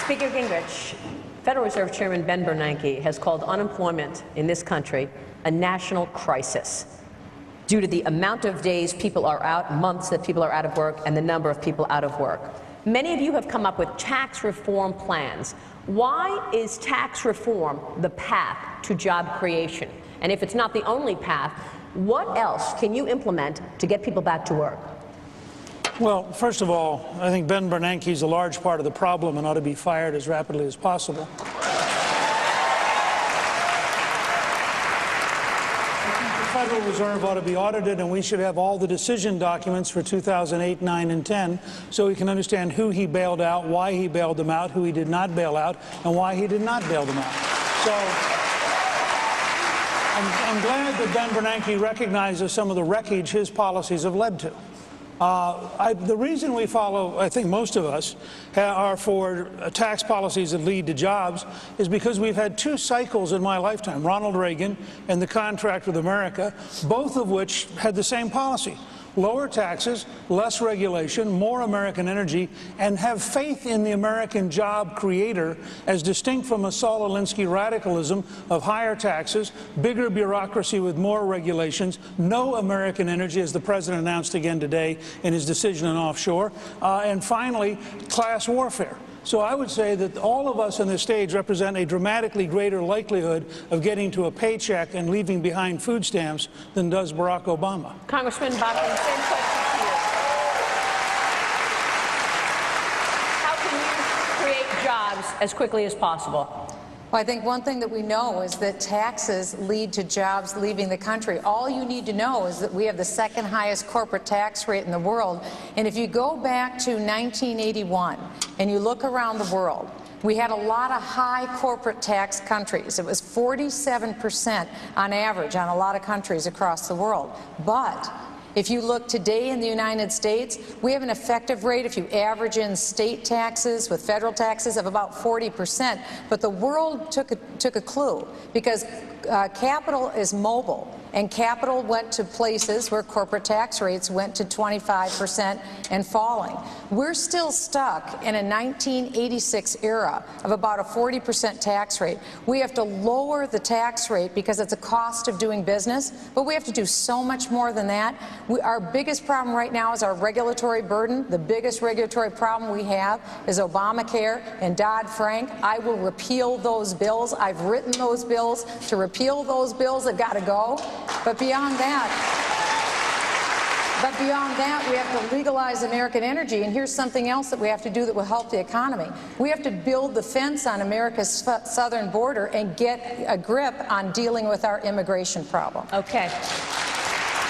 Speaker Gingrich, Federal Reserve Chairman Ben Bernanke has called unemployment in this country a national crisis due to the amount of days people are out, months that people are out of work, and the number of people out of work. Many of you have come up with tax reform plans. Why is tax reform the path to job creation? And if it's not the only path, what else can you implement to get people back to work? Well, first of all, I think Ben Bernanke is a large part of the problem and ought to be fired as rapidly as possible. I think the Federal Reserve ought to be audited, and we should have all the decision documents for 2008, 9, and 10 so we can understand who he bailed out, why he bailed them out, who he did not bail out, and why he did not bail them out. So I'm glad that Ben Bernanke recognizes some of the wreckage his policies have led to. The reason we follow, I think most of us, are for tax policies that lead to jobs is because we've had two cycles in my lifetime, Ronald Reagan and the Contract with America, both of which had the same policy. Lower taxes, less regulation, more American energy, and have faith in the American job creator as distinct from a Saul Alinsky radicalism of higher taxes, bigger bureaucracy with more regulations, no American energy, as the president announced again today in his decision on offshore, and finally, class warfare. So I would say that all of us on this stage represent a dramatically greater likelihood of getting to a paycheck and leaving behind food stamps than does Barack Obama. Congressman Bachman, same question to you. How can you create jobs as quickly as possible? Well, I think one thing that we know is that taxes lead to jobs leaving the country. All you need to know is that we have the second highest corporate tax rate in the world. And if you go back to 1981 and you look around the world, we had a lot of high corporate tax countries. It was 47% on average on a lot of countries across the world. But if you look today in the United States, we have an effective rate, if you average in state taxes with federal taxes, of about 40%. But the world took a clue, because capital is mobile, and capital went to places where corporate tax rates went to 25% and falling. We're still stuck in a 1986 era of about a 40% tax rate. We have to lower the tax rate because it's a cost of doing business, but we have to do so much more than that. Our biggest problem right now is our regulatory burden. The biggest regulatory problem we have is Obamacare and Dodd-Frank. I will repeal those bills. I've written those bills to repeal those bills. They've got to go. But beyond that, we have to legalize American energy. And here's something else that we have to do that will help the economy. We have to build the fence on America's southern border and get a grip on dealing with our immigration problem. Okay.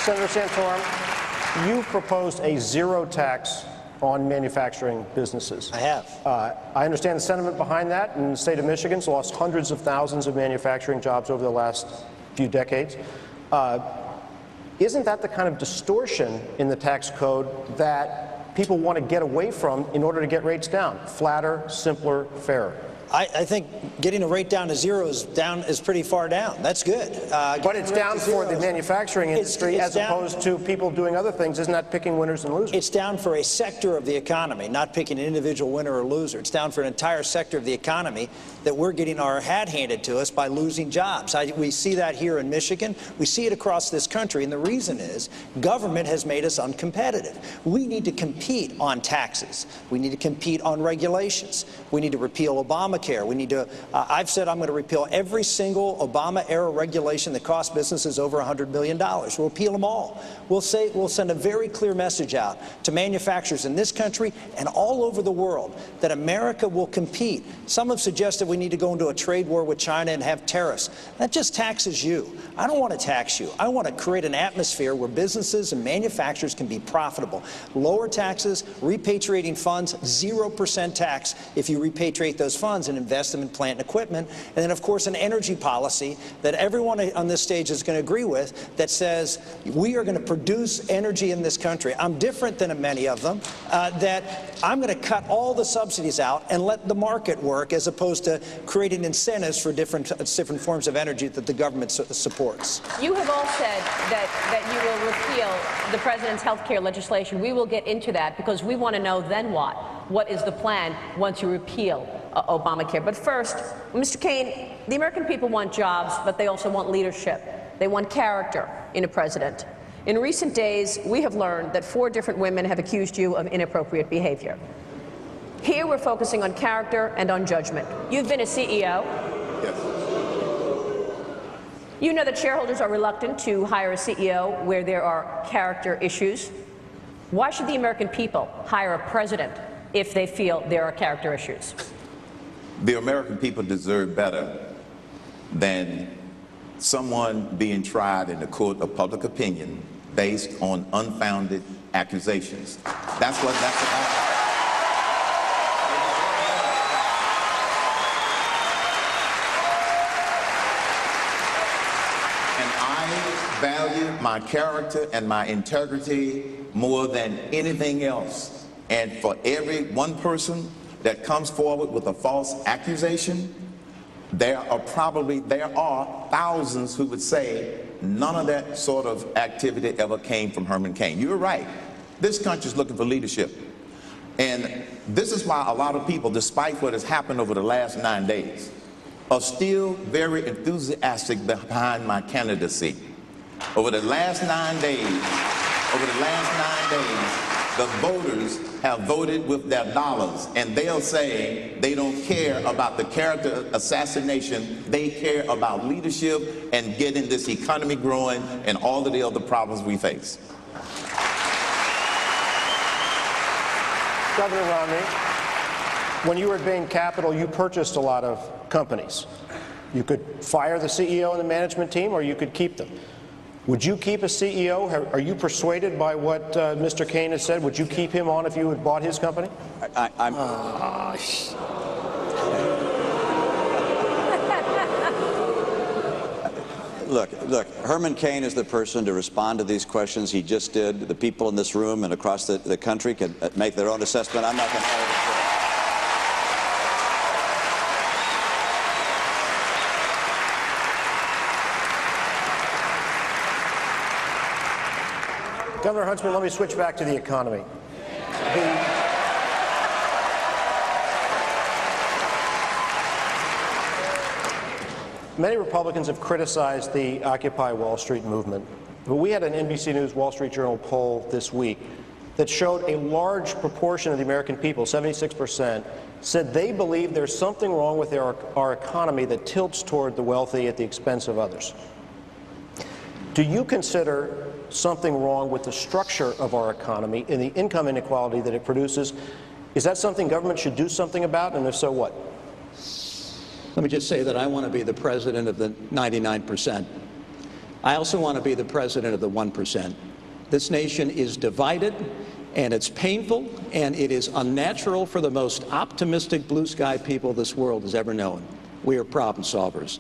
Senator Santorum, you proposed a zero tax on manufacturing businesses. I have. I understand the sentiment behind that. In the state of Michigan's lost hundreds of thousands of manufacturing jobs over the last few decades. Isn't that the kind of distortion in the tax code that people want to get away from in order to get rates down? Flatter, simpler, fairer. I think getting a rate down to zero is pretty far down. That's good. But it's down for the manufacturing industry as opposed to people doing other things. Isn't that picking winners and losers? It's down for a sector of the economy, not picking an individual winner or loser. It's down for an entire sector of the economy that we're getting our hat handed to us by losing jobs. We see that here in Michigan. We see it across this country. And the reason is government has made us uncompetitive. We need to compete on taxes. We need to compete on regulations. We need to repeal Obamacare. We need to, I've said I'm going to repeal every single Obama-era regulation that costs businesses over $100 million. We'll repeal them all. We'll send a very clear message out to manufacturers in this country and all over the world that America will compete. Some have suggested we need to go into a trade war with China and have tariffs. That just taxes you. I don't want to tax you. I want to create an atmosphere where businesses and manufacturers can be profitable. Lower taxes, repatriating funds, 0% tax if you repatriate those funds and invest them in plant and equipment. And then, of course, an energy policy that everyone on this stage is going to agree with that says we are going to produce energy in this country. I'm different than many of them, that I'm going to cut all the subsidies out and let the market work as opposed to creating incentives for different forms of energy that the government supports. You have all said that you will repeal the president's health care legislation. We will get into that because we want to know then what. What is the plan once you repeal Obamacare. But first, Mr. Kaine, the American people want jobs, but they also want leadership. They want character in a president. In recent days, we have learned that 4 different women have accused you of inappropriate behavior. Here we're focusing on character and on judgment. You've been a CEO. Yes. You know that shareholders are reluctant to hire a CEO where there are character issues. Why should the American people hire a president if they feel there are character issues? The American people deserve better than someone being tried in the court of public opinion based on unfounded accusations. That's what that's about. And I value my character and my integrity more than anything else. And for every one person that comes forward with a false accusation, there are thousands who would say none of that sort of activity ever came from Herman Cain. You're right. This country is looking for leadership. And this is why a lot of people, despite what has happened over the last 9 days, are still very enthusiastic behind my candidacy. Over the last 9 days, the voters have voted with their dollars, and they'll say they don't care about the character assassination. They care about leadership and getting this economy growing and all of the other problems we face. Governor Romney, when you were at Bain Capital, you purchased a lot of companies. You could fire the CEO and the management team, or you could keep them. Would you keep a CEO? Are you persuaded by what Mr. Cain has said? Would you keep him on if you had bought his company? Look, Herman Cain is the person to respond to these questions. He just did. The people in this room and across the country can make their own assessment. I'm not going to tell you the truth. Governor Huntsman, let me switch back to the economy. Many Republicans have criticized the Occupy Wall Street movement. But we had an NBC News Wall Street Journal poll this week that showed a large proportion of the American people, 76%, said they believe there's something wrong with our economy that tilts toward the wealthy at the expense of others. Do you consider something wrong with the structure of our economy and the income inequality that it produces? Is that something government should do something about, and if so, what? Let me just say that I want to be the president of the 99%. I also want to be the president of the 1%. This nation is divided, and it's painful, and it is unnatural for the most optimistic blue sky people this world has ever known. We are problem solvers.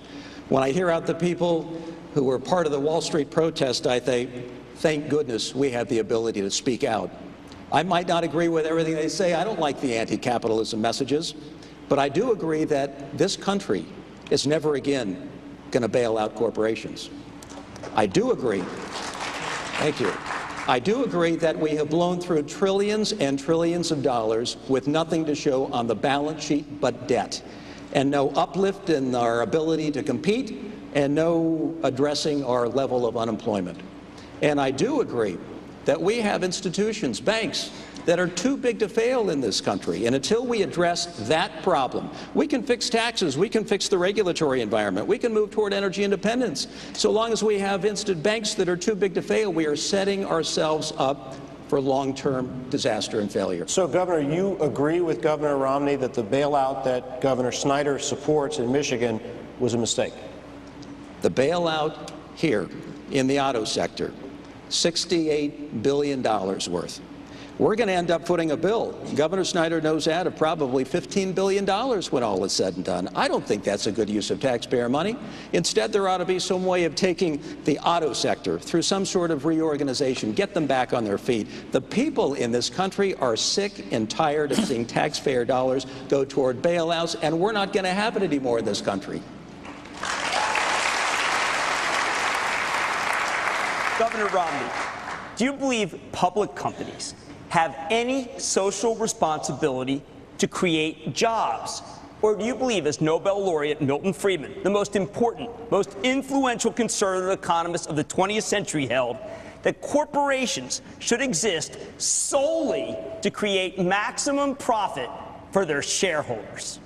When I hear out the people who were part of the Wall Street protest, I think, thank goodness we have the ability to speak out. I might not agree with everything they say. I don't like the anti-capitalism messages. But I do agree that this country is never again going to bail out corporations. I do agree. Thank you. I do agree that we have blown through trillions and trillions of dollars with nothing to show on the balance sheet but debt, and no uplift in our ability to compete, and no addressing our level of unemployment. And I do agree that we have institutions, banks, that are too big to fail in this country. And until we address that problem, we can fix taxes, we can fix the regulatory environment, we can move toward energy independence. So long as we have banks that are too big to fail, we are setting ourselves up for long-term disaster and failure. So, Governor, you agree with Governor Romney that the bailout that Governor Snyder supports in Michigan was a mistake? The bailout here in the auto sector, $68 billion worth. We're going to end up footing a bill, Governor Snyder knows that, of probably $15 billion when all is said and done. I don't think that's a good use of taxpayer money. Instead, there ought to be some way of taking the auto sector through some sort of reorganization, get them back on their feet. The people in this country are sick and tired of seeing taxpayer dollars go toward bailouts, and we're not going to have it anymore in this country. Governor Romney, do you believe public companies have any social responsibility to create jobs? Or do you believe, as Nobel laureate Milton Friedman, the most important, most influential conservative economist of the 20th century held, that corporations should exist solely to create maximum profit for their shareholders?